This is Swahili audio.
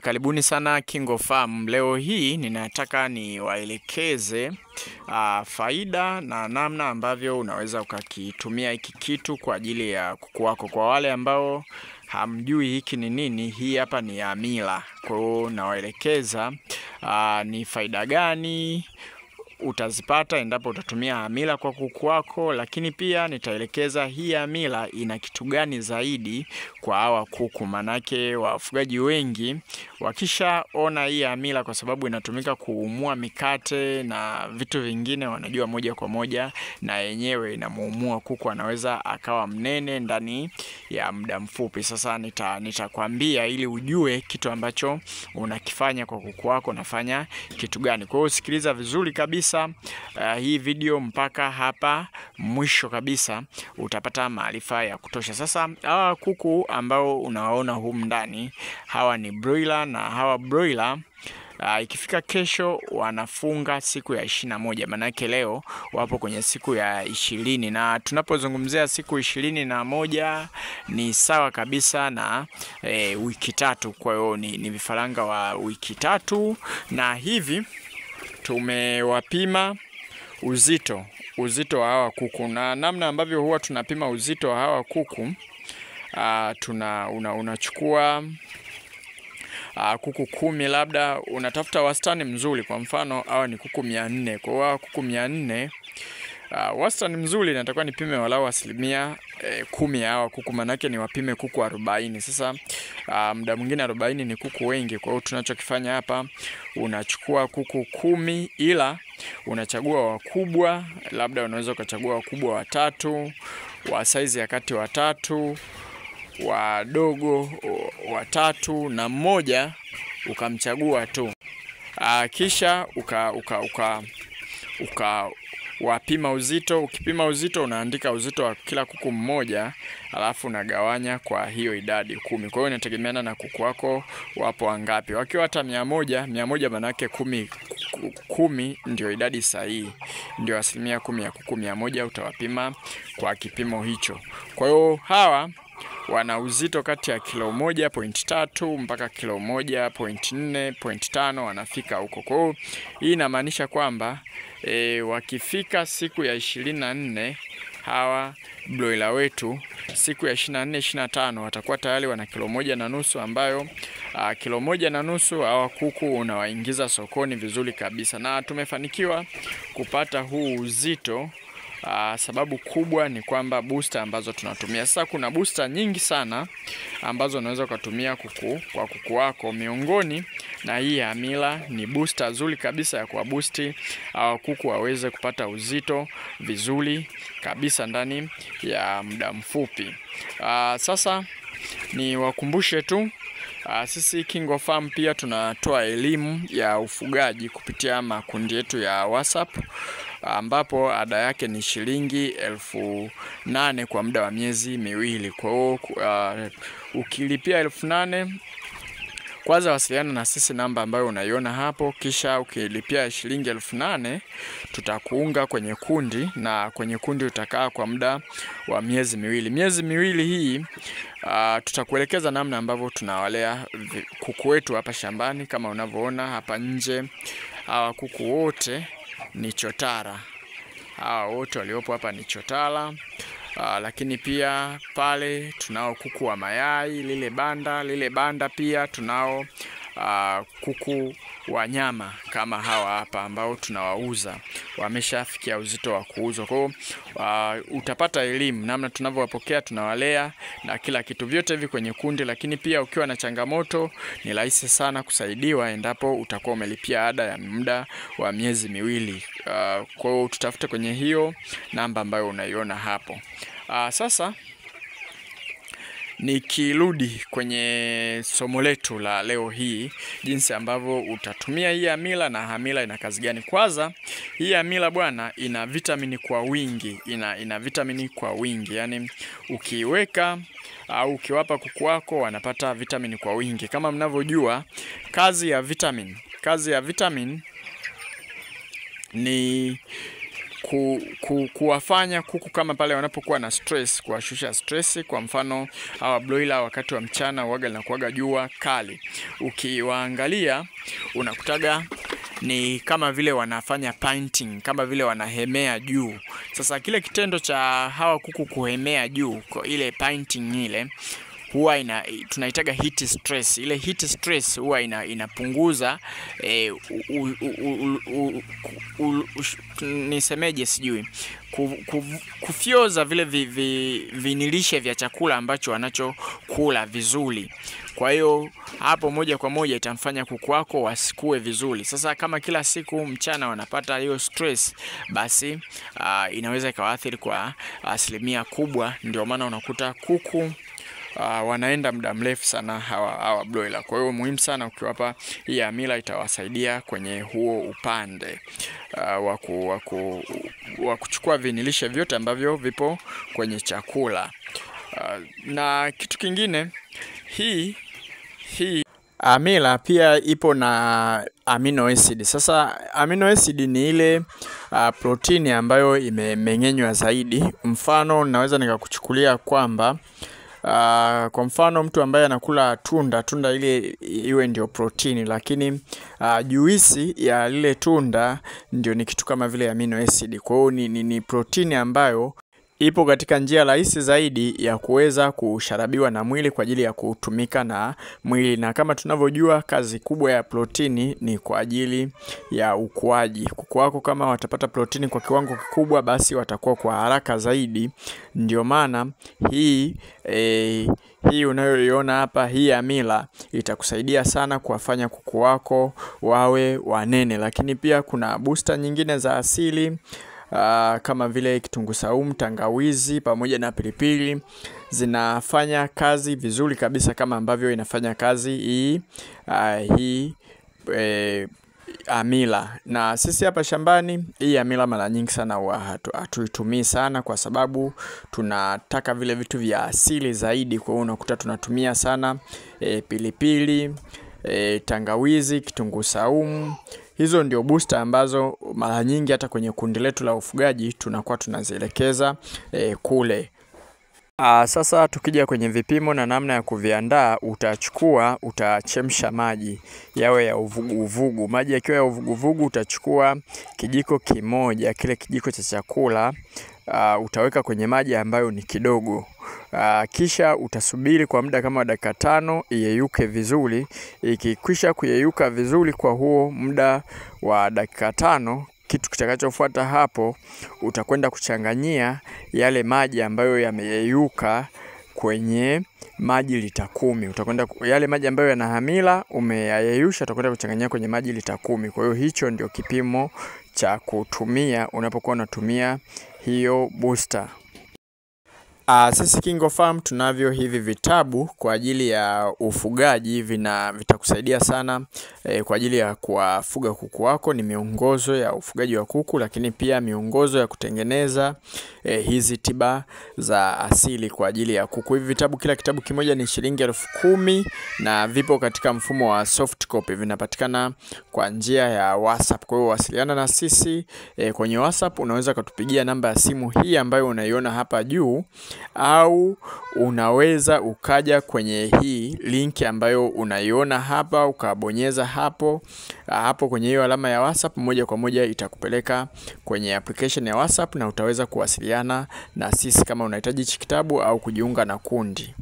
Karibuni sana KingoFarm. Leo hii ninataka niwaelekeze faida na namna ambavyo unaweza ukakitumia hiki kitu kwa ajili ya kuku wako. Kwa wale ambao hamjui hiki ni nini, hii hapa ni amila. Kwa hiyo nawaelekeza ni faida gani utazipata endapo utatumia amila kwa kuku wako, lakini pia nitaelekeza hii amila ina kitu gani zaidi kwa hawa kuku. Manake wafugaji wengi wakishaona hii amila, kwa sababu inatumika kuumua mikate na vitu vingine, wanajua moja kwa moja na yenyewe inamuumua kuku, anaweza akawa mnene ndani ya muda mfupi. Sasa nitakwambia ili ujue kitu ambacho unakifanya kwa kuku wako unafanya kitu gani. Kwa hiyo sikiliza vizuri kabisa hii video mpaka hapa mwisho kabisa, utapata maarifa ya kutosha. Sasa hawa kuku ambao unawaona humu ndani, hawa ni broiler, na hawa broiler ikifika kesho wanafunga siku ya 21. Manake leo wapo kwenye siku ya 20, na tunapozungumzia siku 21 ni sawa kabisa na wiki 3. Kwa hiyo ni vifaranga wa wiki 3, na hivi tumewapima uzito wa hawa kuku. Na namna ambavyo huwa tunapima uzito wa hawa kuku, unachukua kuku 10, labda unatafuta wastani mzuri. Kwa mfano hawa ni kuku 400. Kwa hiyo kuku 400, wastani mzuri natakuwa nipime walau 10% ya hawa kuku, manake ni wapime kuku 40. Sasa muda mwingine 40 ni kuku wengi. Kwa hiyo tunachokifanya hapa, unachukua kuku 10, ila unachagua wakubwa. Labda unaweza ukachagua wakubwa 3, wa size ya kati 3, wadogo 3, na mmoja ukamchagua tu. Kisha wapima uzito. Ukipima uzito, unaandika uzito wa kila kuku mmoja, alafu unagawanya kwa hiyo idadi 10. Kwa hiyo inategemeana na kuku wako wapo wangapi. Wakiwa hata 100 manake 10 ndio idadi sahihi, ndio 10% ya kuku 100 utawapima kwa kipimo hicho. Kwa hiyo hawa wana uzito kati ya kilo 1.3 mpaka kilo 1.4.5 wanafika huko. Kwa hiyo hii inamaanisha kwamba wakifika siku ya 24, hawa broiler wetu siku ya 24 25 watakuwa tayari wana kilo 1.5, ambayo kilo 1.5 hawa kuku unawaingiza sokoni vizuri kabisa. Na tumefanikiwa kupata huu uzito sababu kubwa ni kwamba booster ambazo tunatumia. Sasa kuna booster nyingi sana ambazo unaweza kutumia kwa kuku wako. Miongoni na hii amila ni booster nzuri kabisa ya kuwaboosti kuku waweze kupata uzito vizuri kabisa ndani ya muda mfupi. Sasa ni wakumbushe tu, sisi KingoFarm pia tunatoa elimu ya ufugaji kupitia makundi yetu ya WhatsApp, ambapo ada yake ni shilingi 8,000 kwa muda wa miezi 2. Kwa hiyo ukilipia 8,000, kwanza wasiliana na sisi namba ambayo unaiona hapo. Kisha ukilipia shilingi 8,000, tutakuunga kwenye kundi, na kwenye kundi utakaa kwa muda wa miezi 2. Miezi 2 hii tutakuelekeza namna ambavyo tunawalea kuku wetu hapa shambani. Kama unavyoona hapa nje, hawa kuku wote ni chotara. Hawa wote waliopo hapa ni chotara. Lakini pia pale tunao kuku wa mayai, lile banda pia tunao kuku wa nyama kama hawa hapa, ambao tunawauza, wameshafikia uzito wa kuuzwa. Kwa hiyo utapata elimu namna tunavyowapokea, tunawalea na kila kitu, vyote hivi kwenye kundi. Lakini pia ukiwa na changamoto, ni rahisi sana kusaidiwa endapo utakuwa umelipia ada ya muda wa miezi 2. Kwa hiyo tutafute kwenye hiyo namba ambayo unaiona hapo. Sasa nikirudi kwenye somo letu la leo hii, jinsi ambavyo utatumia hii amila na amila ina kazi gani. Kwanza, hii amila bwana ina vitamini kwa wingi, ina vitamini kwa wingi. Yani ukiweka au ukiwapa kuku wako wanapata vitamini kwa wingi. Kama mnavyojua, kazi ya vitamin ni kuwafanya kuku kama pale wanapokuwa na stress, kuwashusha stress. Kwa mfano hawa broiler wakati wa mchana huaga linakuaga jua kali, ukiwaangalia unakutaga ni kama vile wanafanya painting, kama vile wanahemea juu. Sasa kile kitendo cha hawa kuku kuhemea juu, kwa ile painting ile, huwa tunaitaga heat stress. Ile heat stress huwa inapunguza nisemeje sijui, kufyoza vile vinilishe vya chakula ambacho wanachokula vizuri. Kwa hiyo hapo moja kwa moja itamfanya kuku wako wasikue vizuri. Sasa kama kila siku mchana wanapata hiyo stress, basi inaweza ikawaathiri kwa asilimia kubwa. Ndio maana unakuta kuku wanaenda muda mrefu sana hawa broiler. Kwa hiyo muhimu sana ukiwapa hii amila, itawasaidia kwenye huo upande wa kuchukua vinilishe vyote ambavyo vipo kwenye chakula. Na kitu kingine, hii amila pia ipo na amino acid. Sasa amino acid ni ile protini ambayo imemeng'enywa zaidi. Mfano naweza nikakuchukulia kwamba kwa mfano mtu ambaye anakula tunda ile iwe ndio protini, lakini juisi ya lile tunda ndio ni kitu kama vile amino acid. Kwa hiyo ni protini ambayo ipo katika njia rahisi zaidi ya kuweza kusharabiwa na mwili kwa ajili ya kutumika na mwili. Na kama tunavyojua, kazi kubwa ya protini ni kwa ajili ya ukuaji. Kuku wako kama watapata protini kwa kiwango kikubwa, basi watakuwa kwa haraka zaidi. Ndio maana hii unayoiona hapa, hii amila itakusaidia sana kuwafanya kuku wako wawe wanene. Lakini pia kuna booster nyingine za asili kama vile kitunguu saumu, tangawizi pamoja na pilipili, zinafanya kazi vizuri kabisa kama ambavyo inafanya kazi hii amila. Na sisi hapa shambani hii amila mara nyingi sana hatuitumii sana, kwa sababu tunataka vile vitu vya asili zaidi. Kwa hiyo unakuta tunatumia sana pilipili, tangawizi, kitunguu saumu. Hizo ndio booster ambazo mara nyingi hata kwenye kundi letu la ufugaji tunakuwa tunazielekeza kule. Sasa tukija kwenye vipimo na namna ya kuviandaa, utachemsha maji yawe ya uvuguvugu. Maji yakiwa ya uvuguvugu, utachukua kijiko kimoja, kile kijiko cha chakula, utaweka kwenye maji ambayo ni kidogo. Kisha utasubiri kwa muda kama dakika 5 iyeyuke vizuri. Ikikwisha kuyeyuka vizuri kwa huo muda wa dakika 5, kitu kitakachofuata hapo, utakwenda kuchanganyia yale maji ambayo yameyeyuka kwenye maji lita 10. Utakwenda yale maji ambayo yana hamila umeyayeyusha, utakwenda kuchanganyia kwenye maji lita 10. Kwa hiyo hicho ndio kipimo cha kutumia unapokuwa unatumia hiyo booster. Sisi KingoFarm tunavyo hivi vitabu kwa ajili ya ufugaji, vitakusaidia sana kwa ajili ya kuwafuga kuku wako. Ni miongozo ya ufugaji wa kuku, lakini pia miongozo ya kutengeneza hizi tiba za asili kwa ajili ya kuku. Hivi vitabu, kila kitabu kimoja ni shilingi 10,000 na vipo katika mfumo wa soft copy. Vinapatikana kwa njia ya WhatsApp. Kwa hiyo wasiliana na sisi kwenye WhatsApp. Unaweza kutupigia namba ya simu hii ambayo unaiona hapa juu, au unaweza ukaja kwenye hii link ambayo unaiona hapa, ukabonyeza hapo kwenye hiyo alama ya WhatsApp. Moja kwa moja itakupeleka kwenye application ya WhatsApp na utaweza kuwasiliana na sisi kama unahitaji kitabu au kujiunga na kundi.